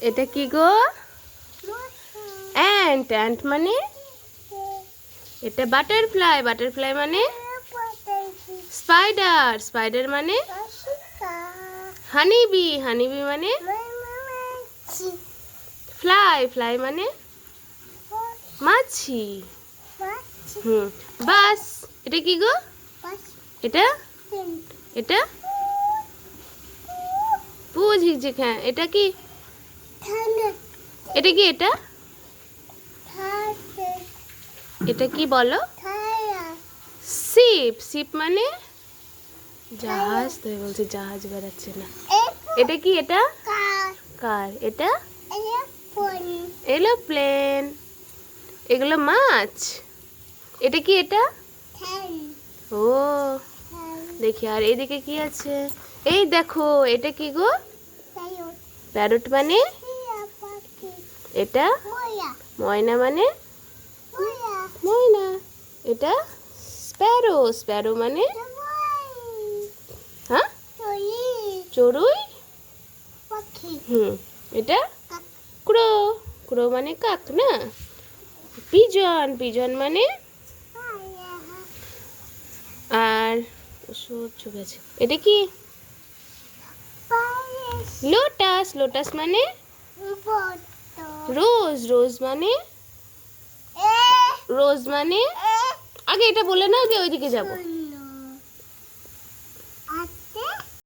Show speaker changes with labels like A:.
A: এটা কি গো? Ant. Ant মানে? এটা বাটারফ্লাই। বাটারফ্লাই মানে? স্পাইডার। স্পাইডার মানে? হানিবি। হানিবি মানে? ফ্লাই। ফ্লাই মানে? মাছি। বাস। এটা কি গো? এটা? এটা ঝিকঝিক। হ্যাঁ, এটা কি? এটা কি? এটা এটা কি বলো? শিপ। শিপ মানে? জাহাজ। তো বলছে জাহাজ বেড়াচ্ছে না। এটা কি? এটা কার। এটা এরোপ্লেন। এগুলো মাছ। এটা কি? এটা ও দেখি। আর এদিকে কি আছে? এই দেখো, এটা কি গো? প্যারট মানে? এটা ময়না মানে? ময়না। এটা স্প্যারো। স্প্যারো মানে? হ্যাঁ, চড়ুই। এটা ক্রো। ক্রো মানে কাক না? পিজন। পিজন মানে? আর ছবি আছে। এটা কি? লোটাস। লোটাস মানে? রোজ। রোজ মানে? রোজ মানে? আগে এটা বলে নাও, দিয়ে ওইদিকে যাবো।